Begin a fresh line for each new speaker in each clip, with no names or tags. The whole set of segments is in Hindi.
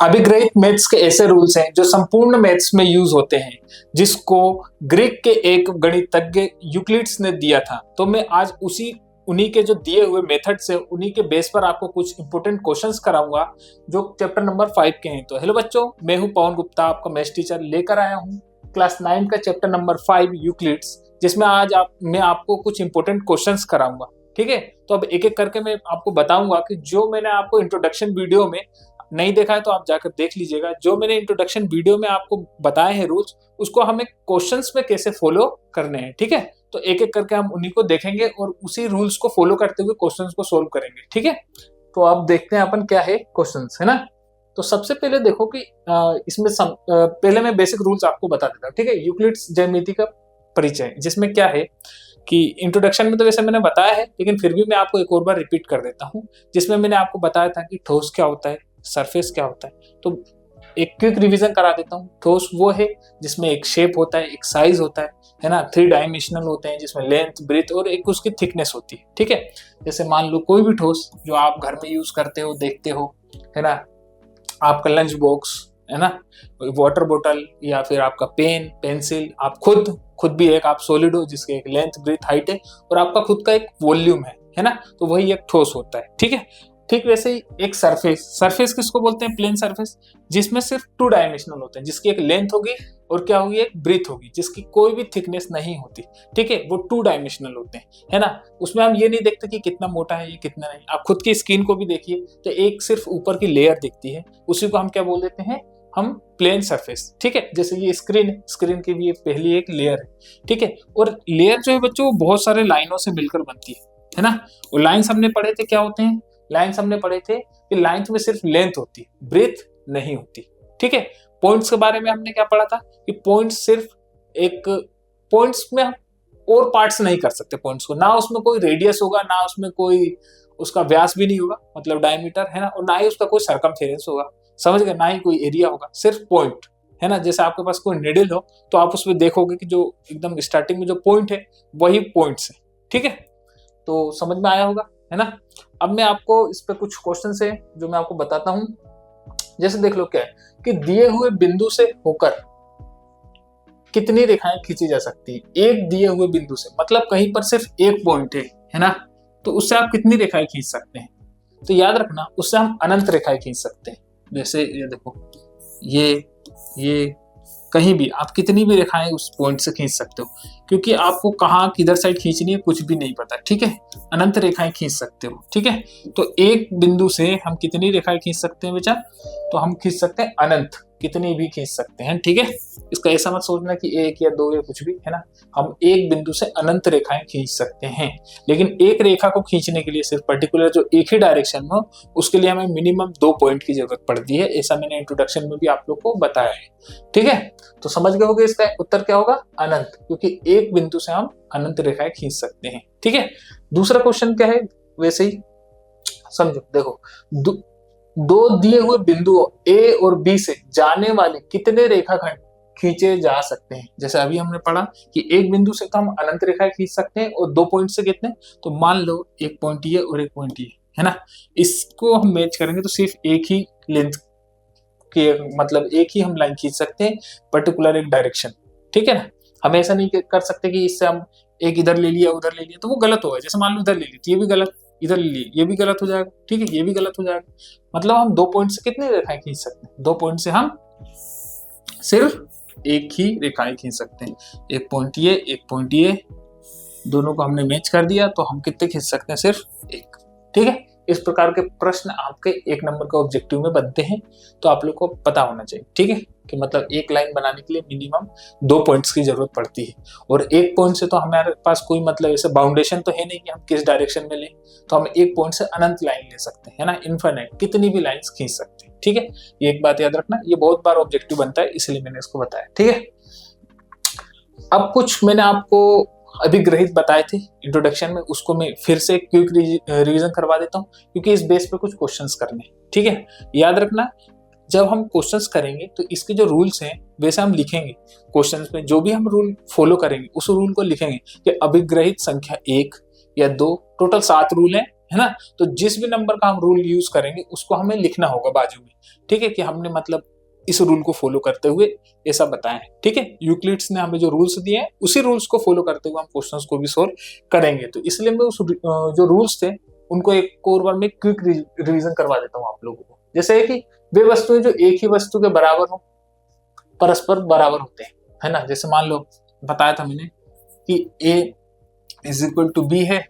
अभिग्रहित मैथ्स के ऐसे रूल्स हैं जो संपूर्ण मैथ्स में यूज होते हैं, जिसको ग्रीक के एक गणितज्ञ यूक्लिड्स ने दिया था। तो मैं आज उन्हीं के जो दिए हुए मेथड्स है, उन्हीं के बेस पर आपको कुछ इंपॉर्टेंट क्वेश्चंस कराऊंगा जो चैप्टर नंबर 5 के हैं। तो हेलो बच्चों, मैं हूं पवन गुप्ता, आपका मैथ्स टीचर, लेकर आया हूं क्लास 9 का चैप्टर नंबर 5 यूक्लिड्स, जिसमें आज मैं आपको कुछ इंपॉर्टेंट क्वेश्चंस कराऊंगा। ठीक है, तो अब एक एक करके मैं आपको बताऊंगा कि जो मैंने आपको इंट्रोडक्शन वीडियो में नहीं देखा है तो आप जाकर देख लीजिएगा। जो मैंने इंट्रोडक्शन वीडियो में आपको बताए हैं रूल्स, उसको हमें क्वेश्चंस में कैसे फॉलो करने हैं। ठीक है, तो एक एक करके हम उन्हीं को देखेंगे और उसी रूल्स को फॉलो करते हुए क्वेश्चंस को सोल्व करेंगे। ठीक है, तो अब देखते हैं अपन क्या है क्वेश्चंस, है ना। तो सबसे पहले देखो कि इसमें पहले मैं बेसिक रूल्स आपको बता देता हूँ। ठीक है, यूक्लिड्स ज्यामिति का परिचय, जिसमें क्या है कि इंट्रोडक्शन में तो वैसे मैंने बताया है, लेकिन फिर भी मैं आपको एक और बार रिपीट कर देता हूँ। जिसमें मैंने आपको बताया था कि ठोस क्या होता है, सरफेस क्या होता है। तो एक क्विक रिवीजन करा देता हूँ। ठोस वो है जिसमें एक शेप होता है, एक साइज होता है ना, 3 डायमेंशनल होते हैं, जिसमें लेंथ, ब्रेथ और एक उसकी थिकनेस होती है। ठीक है, जैसे मान लो कोई भी ठोस जो आप घर में यूज करते हो, देखते हो, है ना, आपका लंच बॉक्स, है ना, वाटर बोतल, या फिर आपका पेन, पेंसिल, आप खुद भी एक आप सॉलिड हो जिसके एक लेंथ, ब्रेथ, हाइट है, और आपका खुद का एक वॉल्यूम है ना, तो वही एक ठोस होता है। ठीक है, ठीक वैसे ही एक सरफेस किसको बोलते हैं? प्लेन सरफेस, जिसमें सिर्फ 2 डायमेंशनल होते हैं, जिसकी एक लेंथ होगी और क्या होगी, एक ब्रेथ होगी, जिसकी कोई भी थिकनेस नहीं होती। ठीक है, वो 2 डायमेंशनल होते हैं, है ना। उसमें हम ये नहीं देखते कि कितना मोटा है, ये कितना नहीं। आप खुद की स्किन को भी देखिए तो एक सिर्फ ऊपर की लेयर दिखती है, उसी को हम क्या बोल देते हैं? हम प्लेन सरफेस। ठीक है, जैसे ये स्क्रीन की भी ये पहली एक लेयर है। ठीक है, और लेयर जो है बच्चों वो बहुत सारे लाइनों से मिलकर बनती है ना। और लाइन्स हमने पढ़े थे क्या होते हैं? लाइन्स हमने पढ़े थे कि लाइन्स में सिर्फ लेंथ होती है, ब्रेथ नहीं होती। ठीक है, पॉइंट्स के बारे में हमने क्या पढ़ा था कि पॉइंट्स में हम और पार्ट्स नहीं कर सकते पॉइंट्स को, ना उसमें कोई रेडियस होगा, ना उसमें कोई उसका व्यास भी नहीं होगा, मतलब डायमीटर, है ना, और ना ही उसका कोई सर्कमफेरेंस होगा, समझ गए, ना ही कोई एरिया होगा, सिर्फ पॉइंट, है ना। जैसे आपके पास कोई निडल हो तो आप उसमें देखोगे कि जो एकदम स्टार्टिंग में जो पॉइंट है वही पॉइंट्स है। ठीक है, तो समझ में आया होगा, है ना। अब मैं आपको इस पे कुछ क्वेश्चन है जो मैं आपको बताता हूं। जैसे देख लो क्या है कि दिए हुए बिंदु से होकर कितनी रेखाएं खींची जा सकती है? एक दिए हुए बिंदु से, मतलब कहीं पर सिर्फ एक पॉइंट है ना, तो उससे आप कितनी रेखाएं खींच सकते हैं? तो याद रखना, उससे हम अनंत रेखाएं खींच सकते हैं। जैसे ये देखो, ये कहीं भी आप कितनी भी रेखाएं उस पॉइंट से खींच सकते हो, क्योंकि आपको कहाँ किधर साइड खींचनी है कुछ भी नहीं पता। ठीक है, अनंत रेखाएं खींच सकते हो। ठीक है, तो एक बिंदु से हम कितनी रेखाएं खींच सकते हैं बेटा? तो हम खींच सकते हैं अनंत, कितनी भी खींच सकते हैं। ठीक है, इसका ऐसा मत सोचना कि 1 या 2 या कुछ भी, है ना। हम एक बिंदु से अनंत रेखाएं खींच सकते हैं, लेकिन एक रेखा को खींचने के लिए सिर्फ पर्टिकुलर जो एक ही डायरेक्शन में हो, उसके लिए हमें मिनिमम 2 पॉइंट की जरूरत पड़ती है। ऐसा मैंने इंट्रोडक्शन में भी आप लोग को बताया है। ठीक है, तो समझ गए होगे इसका उत्तर क्या होगा? अनंत, क्योंकि एक बिंदु से हम अनंत रेखाएं खींच सकते हैं। ठीक है, दूसरा क्वेश्चन क्या है वैसे ही समझो। देखो, दो दिए हुए बिंदुओं ए और बी से जाने वाले कितने रेखाखंड खींचे जा सकते हैं? जैसे अभी हमने पढ़ा कि एक बिंदु से तो हम अनंत रेखाएं खींच सकते हैं, और 2 पॉइंट से कितने? तो मान लो एक पॉइंट ये और एक पॉइंट ये, है ना। इसको हम मैच करेंगे तो सिर्फ एक ही लेंथ के, मतलब एक ही हम लाइन खींच सकते हैं, पर्टिकुलर एक डायरेक्शन। ठीक है ना, हम ऐसा नहीं कर सकते कि इससे हम एक इधर ले लिया उधर ले लिया, तो वो गलत होगा। जैसे मान लो इधर ले ली तो ये भी गलत, इधर ले ली ये भी गलत हो जाएगा। ठीक है, ये भी गलत हो जाएगा। मतलब हम 2 पॉइंट से कितनी रेखाएं खींच सकते हैं? 2 पॉइंट से हम सिर्फ एक ही रेखाएं खींच सकते हैं। एक पॉइंट ये, दोनों को हमने मैच कर दिया तो हम कितने खींच सकते हैं? सिर्फ एक। ठीक है, इस प्रकार के प्रश्न आपके 1 नंबर का ऑब्जेक्टिव में बनते हैं, तो आप लोग को पता होना चाहिए। ठीक है, कि मतलब एक लाइन बनाने के लिए मिनिमम 2 पॉइंट्स की जरूरत पड़ती है, और एक पॉइंट से तो हमारे पास कोई मतलब ऐसे बाउंडेशन तो है नहीं कि हम किस डायरेक्शन में लें, तो हम एक पॉइंट से अनंत लाइन ले सकते हैं, है ना, इनफाइनाइट, कितनी भी लाइंस खींच सकते हैं। ठीक है, ये एक बात याद रखना, ये बहुत बार ऑब्जेक्टिव बनता है, इसलिए मैंने इसको बताया। ठीक है, अब कुछ मैंने आपको अभिग्रहित बताए थे इंट्रोडक्शन में, उसको मैं फिर से क्विक रिवीजन करवा देता हूँ, क्योंकि इस बेस पे कुछ क्वेश्चंस करने हैं। ठीक है, याद रखना, जब हम क्वेश्चंस करेंगे तो इसके जो रूल्स हैं वैसे हम लिखेंगे क्वेश्चंस में, जो भी हम रूल फॉलो करेंगे उस रूल को लिखेंगे कि अभिग्रहित संख्या 1 या 2, टोटल 7 रूल है है ना। तो जिस भी नंबर का हम रूल यूज करेंगे उसको हमें लिखना होगा बाजू में, ठीक है, कि हमने मतलब इस रूल को फॉलो करते हुए ऐसा बताएं, ठीक है। यूक्लिड्स ने हमें जो रूल्स दिए हैं उसी रूल्स को फॉलो करते हुए हम क्वेश्चंस को भी सोल्व करेंगे। तो इसलिए मैं उस जो रूल्स थे उनको एक और बार में क्विक रिवीजन करवा देता हूँ आप लोगों को। जैसे कि वे वस्तुएं जो एक ही वस्तु के बराबर हो परस्पर बराबर होते हैं, है ना। जैसे मान लो बताया था मैंने कि A is equal to B है,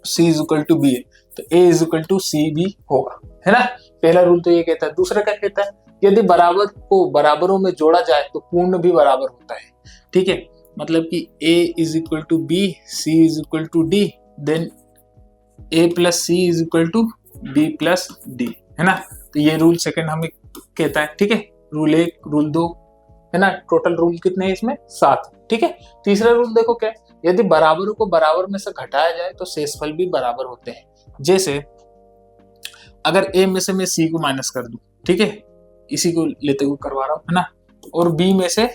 C is equal to B है, तो A is equal to C भी होगा, है ना। पहला रूल तो ये कहता है। दूसरा क्या कहता है, यदि बराबर को बराबरों में जोड़ा जाए तो पूर्ण भी बराबर होता है, ठीक है। मतलब कि A is equal to B, C is equal to D, then A plus C is equal to B plus D, है ना। तो ये रूल सेकंड हमें कहता है, ठीक है। रूल 1, रूल 2, है ना। टोटल रूल कितने हैं इसमें? 7, ठीक है। तीसरा रूल देखो क्या है, यदि बराबरों को बराबर में से घटाया जाए तो शेषफल भी बराबर होते हैं। जैसे अगर A में से मैं C को माइनस कर दूं, ठीक है, इसी को लेते हुए करवा रहा हूं, है ना, और B में से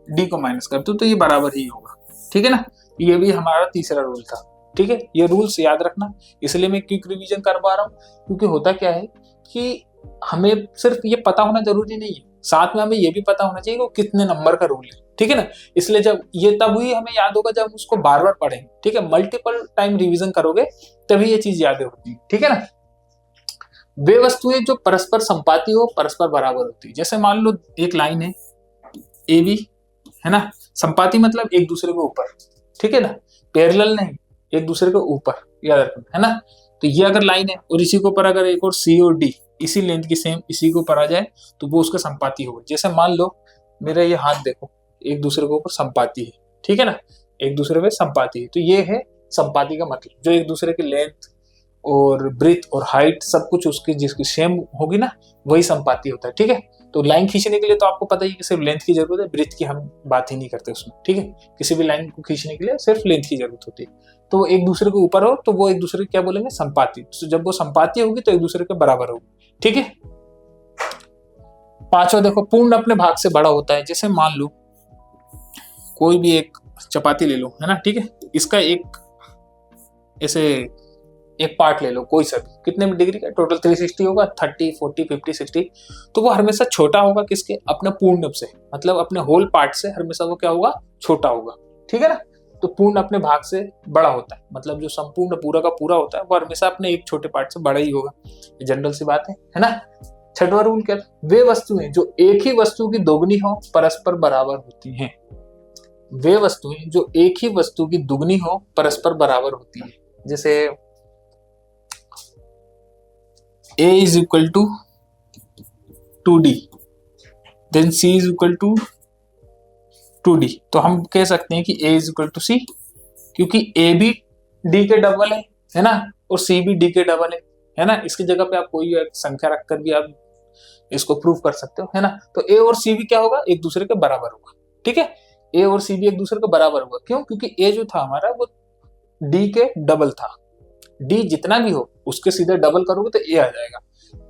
D को माइनस कर दूं तो ये बराबर ही होगा, ठीक है ना। ये भी हमारा तीसरा रूल था, ठीक है। ये रूल्स याद रखना, इसलिए मैं क्विक रिवीजन करवा रहा हूँ, क्योंकि होता क्या है कि हमें सिर्फ ये पता होना जरूरी नहीं है, साथ में हमें ये भी पता होना चाहिए कि वो कितने नंबर का रूल है, ठीक है ना। इसलिए जब ये तब ही हमें याद होगा जब हम उसको बार बार पढ़ेंगे, ठीक है। मल्टीपल टाइम रिवीजन करोगे तभी ये चीज याद होती है, ठीक है ना। वे वस्तुएं जो परस्पर संपाती हो परस्पर बराबर होती है। जैसे मान लो एक लाइन है ए बी, है ना। संपाती मतलब एक दूसरे के ऊपर, ठीक है ना, पैरेलल नहीं, एक दूसरे के ऊपर, याद रखना, है ना। तो ये अगर लाइन है और इसी के ऊपर अगर एक और सी और डी इसी लेंथ की सेम इसी के ऊपर आ जाए तो वो उसका संपाती होगा। जैसे मान लो मेरा ये हाथ देखो, एक दूसरे के ऊपर संपाती है, ठीक है ना, एक दूसरे पे संपाती है। तो ये है संपाती का मतलब, जो एक दूसरे की लेंथ और ब्रीथ और हाइट सब कुछ उसकी जिसकी सेम होगी ना, वही संपाती होता है, ठीक है। तो लाइन खींचने के लिए तो आपको पता ही कि सिर्फ लेंथ की जरूरत है, ब्रीथ की हम बात ही नहीं करते उसमें, ठीक है। किसी भी लाइन को खींचने के लिए सिर्फ लेंथ की जरूरत होती है। तो वो एक दूसरे के ऊपर हो तो वो एक दूसरे क्या बोलेंगे, संपाती। तो जब वो संपाती होगी तो एक दूसरे के बराबर होगी, ठीक है। पांचवा देखो, पूर्ण अपने भाग से बड़ा होता है। जैसे मान लो कोई भी एक चपाती ले लो, है ना, ठीक है, इसका एक ऐसे एक पार्ट ले लो कोई सा भी, कितने डिग्री का, टोटल 360 होगा, 30, 40, 50, 60। तो वो हमेशा छोटा होगा किसके, अपने पूर्ण से, मतलब अपने होल पार्ट से हमेशा वो क्या होगा, छोटा होगा, ठीक है ना। तो पूर्ण अपने भाग से बड़ा होता है, मतलब जो संपूर्ण पूरा का पूरा होता है वो हमेशा अपने एक छोटे पार्ट से बड़ा ही होगा, ये जनरल सी बात है ना। छठवां रूल क्या है, वे वस्तुएं जो एक ही वस्तु की दोगुनी हो परस्पर बराबर होती हैं। वे वस्तुएं जो एक ही वस्तु की दुगनी हो परस्पर बराबर होती है। जैसे A is equal to 2D, then C is equal to 2D। तो हम कह सकते हैं कि A is equal to C, क्योंकि A भी D के डबल है ना, और C भी D के डबल है ना। इसकी जगह पे आप कोई एक संख्या रखकर भी आप इसको प्रूव कर सकते हो, है ना। तो A और C भी क्या होगा, एक दूसरे के बराबर होगा, ठीक है। A और C भी एक दूसरे के बराबर होगा, क्यों, क्योंकि A जो था हमारा वो D के डबल था। D जितना भी हो उसके सीधे डबल करोगे तो A आ जाएगा,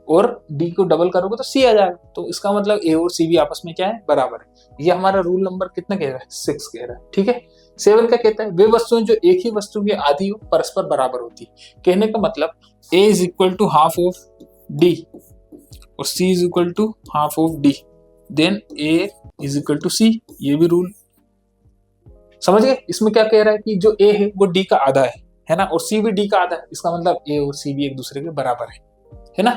और D को डबल करोगे तो C आ जाएगा। तो इसका मतलब A और C भी आपस में क्या है, बराबर है। ये हमारा रूल नंबर कितना कह रहा है, 6 कह रहा है, ठीक है। 7 क्या कहता है, वे वस्तुएं जो एक ही वस्तु की आधी हो परस्पर बराबर होती है। कहने का मतलब A is equal to half of D और C is equal to half of D, then A is equal to C। ये भी रूल समझ गए। इसमें क्या कह रहा है कि जो A है वो D का आधा है ना, और C भी D का आधा है। इसका मतलब A और C भी एक दूसरे के बराबर है ना,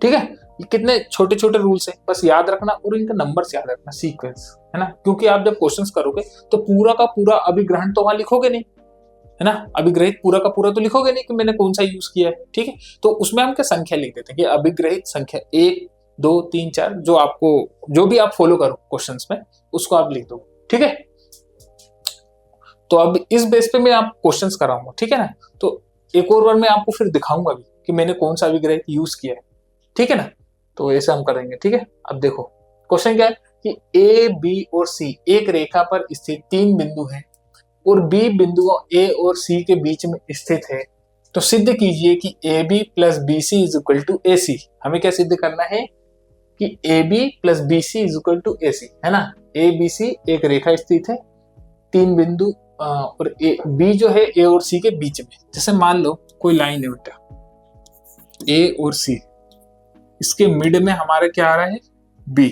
ठीक है। ये कितने छोटे छोटे रूल्स हैं, बस याद रखना, और इनका नंबर्स याद रखना, सीक्वेंस, है ना। क्योंकि आप जब क्वेश्चंस करोगे तो पूरा का पूरा अभिग्रहण तो वहां लिखोगे नहीं, है ना। अभिग्रहित पूरा का पूरा तो लिखोगे नहीं कि मैंने कौन सा यूज किया है, ठीक है। तो उसमें हम क्या संख्या लिख देते हैं कि अभिग्रहित संख्या 1, 2, 3, 4, जो आपको जो भी आप फॉलो करो क्वेश्चंस में उसको आप लिख दो, ठीक है। तो अब इस बेस पे मैं आप क्वेश्चंस कराऊंगा, ठीक है ना। तो एक और बार मैं आपको फिर दिखाऊंगा भी कि मैंने कौन सा अभिग्रहित यूज किया है, ठीक है ना। तो ऐसे हम करेंगे, ठीक है। अब देखो क्वेश्चन क्या है कि A, B और C एक रेखा पर स्थित 3 बिंदु हैं और B बिंदुओं A और C के बीच में स्थित है। तो सिद्ध कीजिए कि AB plus BC is equal to AC। हमें क्या सिद्ध करना है कि AB plus BC is equal to AC, है ना। ABC एक रेखा स्थित है, 3 बिंदु और B जो है A और C के बीच में। जैसे मान लो कोई लाइन है बेटा, ए और सी, इसके मिड में हमारे क्या आ रहा है, बी।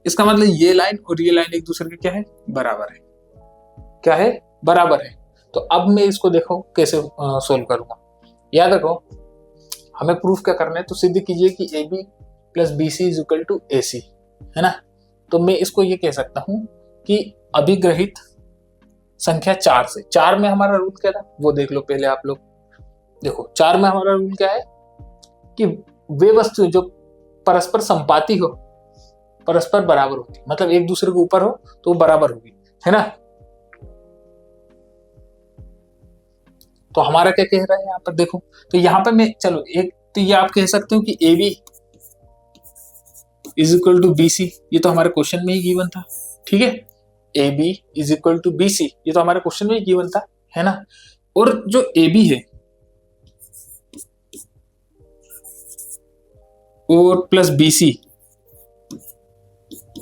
इसका मतलब ये लाइन और ये लाइन एक दूसरे के क्या है, बराबर है। क्या है, बराबर है। तो अब मैं इसको देखो कैसे सोल्व करूंगा। याद रखो हमें प्रूफ क्या करना है, तो सिद्ध कीजिए कि A B plus B C is equal to A C, है ना। तो मैं इसको ये कह सकता हूं कि अभिग्रहित संख्या 4 से, 4 में हमारा रूल क्या था वो देख लो पहले आप लोग। देखो 4 में हमारा रूल क्या है कि वे वस्तुएं जो परस्पर संपाती हो, परस्पर बराबर होती, मतलब एक दूसरे के ऊपर हो तो वो बराबर होगी, है ना। तो हमारा क्या कह रहा है यहाँ पर देखो, तो यहाँ पर मैं चलो एक तो ये आप कह सकते हो कि A B is equal to B C, ये तो हमारे क्वेश्चन में ही गिवन था, ठीक है। A B is equal to B C, ये तो हमारे क्वेश्चन में ही गिवन था, है ना। और जो ए बी है और प्लस बी सी,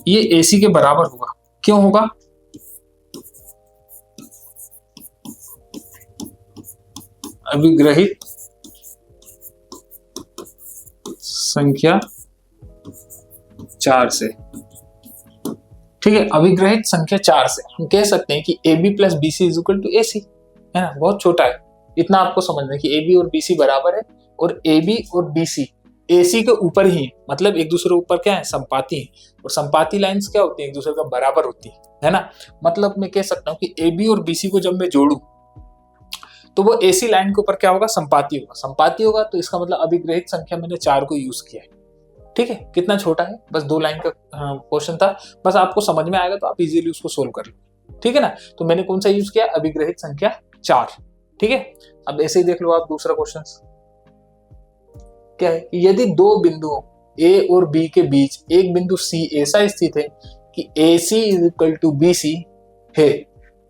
ये ए सी के बराबर होगा। क्यों होगा, अभिग्रहित संख्या 4 से, ठीक है। अभिग्रहित संख्या 4 से हम कह सकते हैं कि A B plus B C is equal to A C, है ना। बहुत छोटा है, इतना आपको समझना है कि ए बी और बी सी बराबर है, और ए बी और बी सी ए सी के ऊपर ही है, मतलब एक दूसरे के ऊपर क्या है, संपाती है। और संपाती लाइंस क्या होती है, एक दूसरे का बराबर होती है ना। मतलब मैं कह सकता हूँ कि ए बी और बी सी को जब मैं जोड़ू तो वो ए सी लाइन के ऊपर क्या होगा, संपाती होगा। संपाती होगा तो इसका मतलब अभिग्रहित संख्या मैंने 4 को यूज किया है, ठीक है। कितना छोटा है, बस 2 लाइन का क्वेश्चन था, बस आपको समझ में आएगा तो आप इजीली उसको सोल्व कर लो, ठीक है ना। तो मैंने कौन सा यूज किया, अभिग्रहित संख्या 4, ठीक है। अब ऐसे ही देख लो आप दूसरा क्वेश्चन क्या है, यदि 2 बिंदुओं ए और बी के बीच एक बिंदु सी ऐसा स्थित है कि A C is equal to B C है,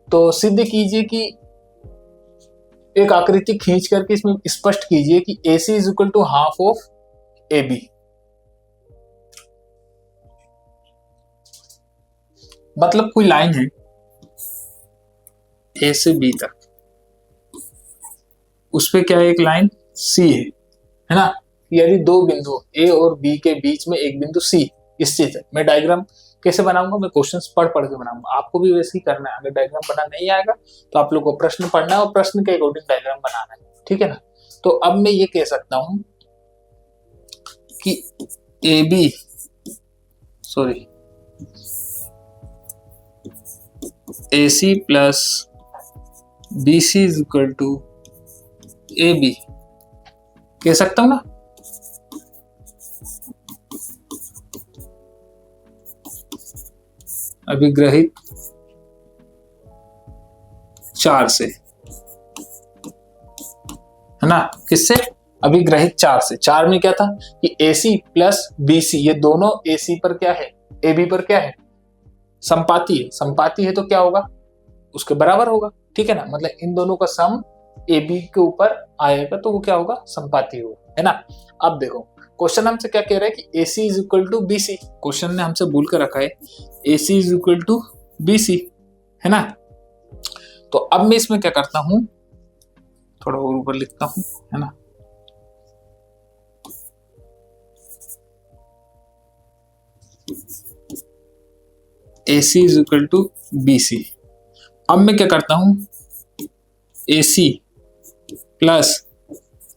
तो सिद्ध कीजिए कि, एक आकृति खींच करके इसमें स्पष्ट कीजिए कि A C is equal to half of A B. मतलब कोई लाइन है ए से बी तक, उस पे क्या है, एक लाइन सी है ना। यदि 2 बिंदु ए और बी के बीच में एक बिंदु सी स्थित है, मैं डायग्राम कैसे बनाऊंगा, मैं क्वेश्चंस पढ़ के बनाऊंगा, आपको भी वैसे ही करना है। अगर डायग्राम बना नहीं आएगा तो आप लोग को प्रश्न पढ़ना है और प्रश्न के अकॉर्डिंग डायग्राम बनाना है, ठीक है ना। तो अब मैं ये कह सकता हूं कि A B A C plus B C is equal to A B, कह सकता हूं ना। अभिग्रहित 4 से, है ना। किससे, अभिग्रहित 4 से। 4 में क्या था कि AC प्लस BC, ये दोनों AC पर क्या है, AB पर क्या है, संपाती है। संपाती है तो क्या होगा, उसके बराबर होगा, ठीक है ना। मतलब इन दोनों का सम AB के ऊपर आएगा तो वो क्या होगा, संपाती होगा, है ना। अब देखो क्वेश्चन हमसे क्या कह रहा है कि AC is equal to BC, question ने हमसे बोल कर रखा है AC is equal to BC, है ना। तो अब मैं इसमें क्या करता हूं, थोड़ा और ऊपर लिखता हूं, है ना। AC is equal to BC। अब मैं क्या करता हूं, AC plus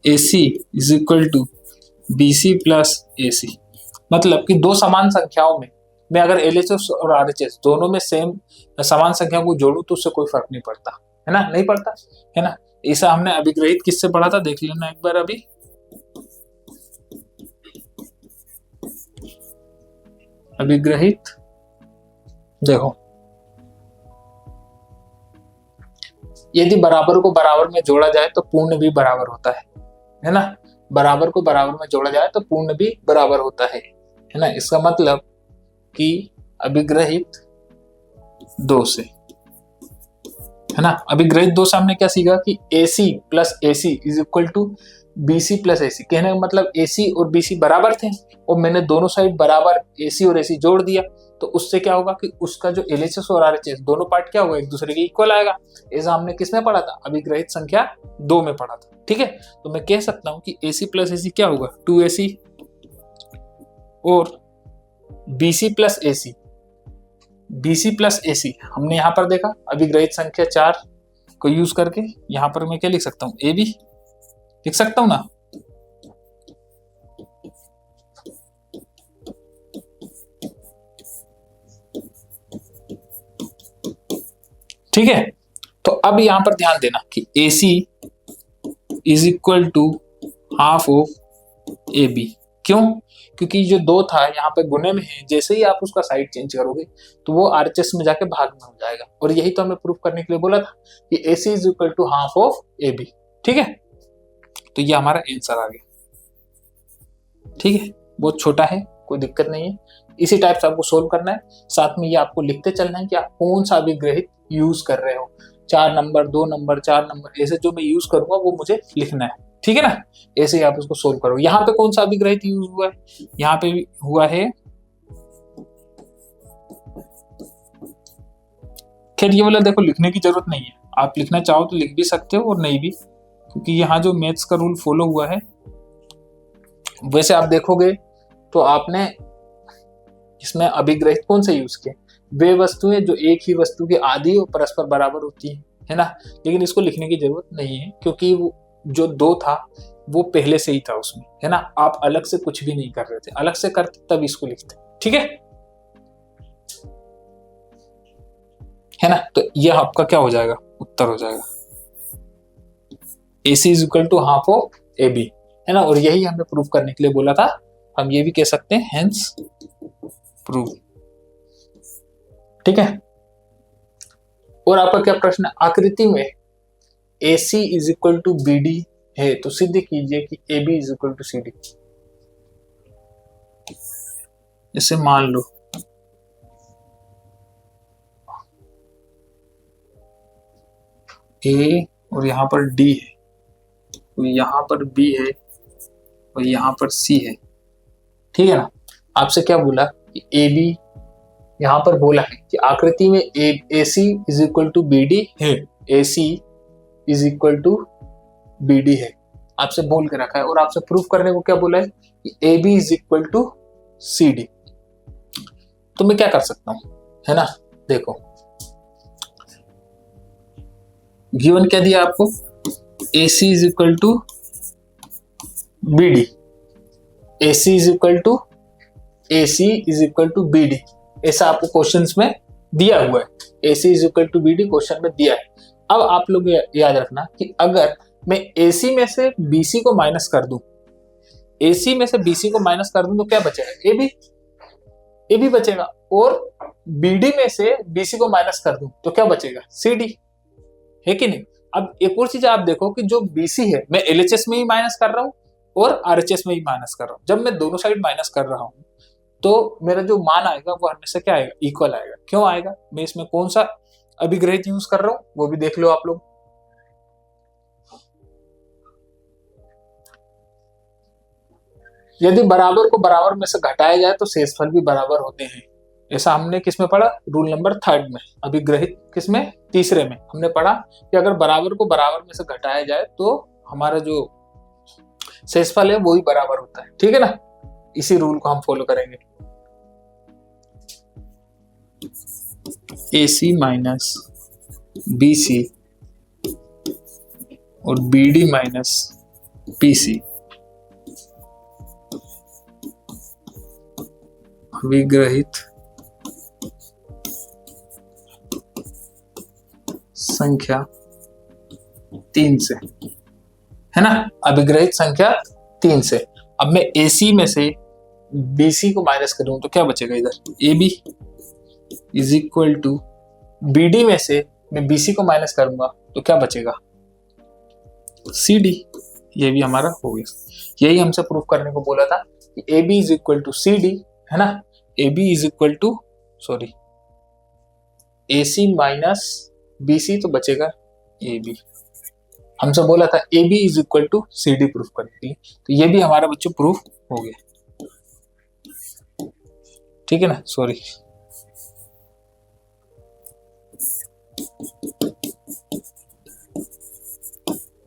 AC is equal to BC plus AC। मतलब कि 2 समान संख्याओं में मैं अगर LHS और RHS दोनों में सेम समान संख्या को जोड़ूं तो उससे कोई फर्क नहीं पड़ता, है ना, नहीं पड़ता, है ना। ऐसा हमने अभिग्रहित किससे पढ़ा था, देख लेना एक बार। अभी अभिग्रहित देखो, यदि बराबर को बराबर में जोड़ा जाए तो पूर्ण भी बराबर होता है ना। बराबर को बराबर में जोड़ा जाए तो पूर्ण भी बराबर होता है ना। इसका मतलब कि अभिग्रहित 2 से, है ना। अभिग्रहित 2 से हमने क्या सीखा कि AC plus AC is equal to BC plus AC। कहने का मतलब AC और BC बराबर थे और मैंने दोनों साइड बराबर AC और AC जोड़ दिया तो उससे क्या होगा कि उसका जो LHS और RHS दोनों पार्ट क्या होगा, एक दूसरे के इक्वल आएगा। ऐसा हमने किस में पढ़ा था, अभिग्रहित संख्या 2 में पढ़ा था। ठीक है, तो मैं कह सकता हूं कि AC प्लस AC क्या होगा, 2AC, और BC प्लस AC हमने यहां पर देखा अभिग्रहित संख्या 4 को यूज करके। यहां पर मैं क्या लिख सकता हूं, AB लिख सकता हूं ना। ठीक है, तो अब यहां पर ध्यान देना कि AC is equal to half of AB। क्यों, क्योंकि जो 2 था यहाँ पे गुने में है, जैसे ही आप उसका साइड चेंज करोगे तो वो RHS में जाके भाग में हो जाएगा। और यही तो हमें प्रूफ करने के लिए बोला था कि AC is equal to half of AB। ठीक है, तो ये हमारा आंसर आ गया। ठीक है, बहुत छोटा है, कोई दिक्कत नहीं है। इसी टाइप से आपको सोल्व करना है, साथ में ये आपको लिखते चलना है कि आप कौन सा अभिग्रहित यूज कर रहे हो। 4 नंबर, 2 नंबर, 4 नंबर, ऐसे जो मैं यूज करूंगा वो मुझे लिखना है। ठीक है ना, ऐसे ही आप उसको सोल्व करो। यहाँ पे कौन सा अभिग्रहित यूज हुआ है, यहाँ पे भी हुआ है, खैर ये वाला देखो लिखने की जरूरत नहीं है, आप लिखना चाहो तो लिख भी सकते हो और नहीं भी, क्योंकि यहाँ जो मैथ्स का रूल फॉलो हुआ है। वैसे आप देखोगे तो आपने इसमें अभिग्रहित कौन से यूज किए, वे वस्तुएं जो एक ही वस्तु के आधी और परस्पर बराबर होती है ना। लेकिन इसको लिखने की जरूरत नहीं है, क्योंकि वो जो 2 था वो पहले से ही था उसमें, है ना। आप अलग से कुछ भी नहीं कर रहे थे, अलग से करते तब इसको लिखते। ठीक है ना। तो ये आपका क्या हो जाएगा, उत्तर हो जाएगा AC is equal to half of AB, है ना। और यही हमें प्रूफ करने के लिए बोला था, हम ये भी कह सकते हैं हेंस प्रूफ। ठीक है, और आपका क्या प्रश्न है, आकृति में AC is equal to BD है तो सिद्ध कीजिए कि AB is equal to CD। जैसे मान लो A और यहां पर D है, तो यहां पर B है और यहां पर C है। ठीक है ना, आपसे क्या बोला कि AB, यहां पर बोला है कि आकृति में AC is equal to BD है, AC is equal to BD है, आपसे बोल के रखा है। और आपसे प्रूफ करने को क्या बोला है कि AB is equal to CD। तो मैं क्या कर सकता हूं, है ना, देखो गिवन क्या दिया आपको, AC is equal to BD, AC is equal to BD, ऐसा आपको क्वेश्चंस में दिया हुआ है। AC is equal to BD question में दिया है। अब आप लोग याद रखना कि अगर मैं AC में से BC को माइनस कर दूं, AC में से BC को माइनस कर दूं तो क्या बचेगा, AB बचेगा। और BD में से BC को माइनस कर दूं तो क्या बचेगा, CD, है कि नहीं। अब एक और चीज आप देखो कि जो BC है मैं LHS में ही माइनस कर रहा हूं और RHS में ही माइनस कर रहा हूं। जब मैं दोनों साइड माइनस कर रहा हूं तो मेरा जो मान आएगा वो हमेशा क्या आएगा, इक्वल आएगा। क्यों आएगा, मैं इसमें कौन सा अभिग्रहित यूज कर रहा हूं वो भी देख लो आप लोग। यदि बराबर को बराबर में से घटाया जाए तो शेषफल भी बराबर होते हैं, ऐसा हमने किसमें पढ़ा, रूल नंबर 3 में। अभिग्रहित किसमें, तीसरे में हमने पढ़ा कि अगर बराबर को बराबर में से घटाया जाए तो हमारा जो शेषफल है वो ही बराबर होता है। ठीक है ना, इसी रूल को हम फॉलो करेंगे। AC माइनस BC और BD माइनस PC अभिग्रहित संख्या 3 से, है ना, अभिग्रहित संख्या 3 से। अब मैं AC में से BC को माइनस करूं तो क्या बचेगा, इधर AB is equal to BD में से मैं BC को माइनस करूंगा तो क्या बचेगा, CD। ये भी हमारा हो गया। यही हमसे प्रूफ करने को बोला था कि AB is equal to CD, है ना। AB is equal to AC minus BC तो बचेगा AB। हमसे बोला था AB is equal to CD proof करने के लिए, तो ये भी हमारा बच्चों प्रूफ हो गया। ठीक है ना, सॉरी।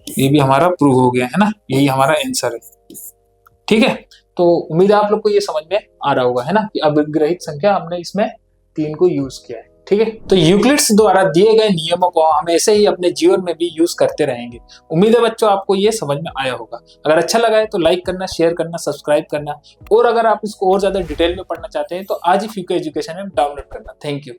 ये भी हमारा प्रूव हो गया है ना, यही हमारा आंसर है। ठीक है, तो उम्मीद है आप लोग को ये समझ में आ रहा होगा है ना कि अभिग्रहित संख्या हमने इसमें 3 को यूज किया है। ठीक है, तो यूक्लिड्स द्वारा दिए गए नियमों को हम ऐसे ही अपने जीवन में भी यूज करते रहेंगे। उम्मीद है बच्चों आपको ये समझ में आया होगा। अगर अच्छा लगा है तो लाइक करना, शेयर करना, सब्सक्राइब करना, और अगर आप इसको और ज्यादा डिटेल में पढ़ना चाहते हैं तो आज ही फ्यूके एजुकेशन ऐप डाउनलोड करना। Thank you.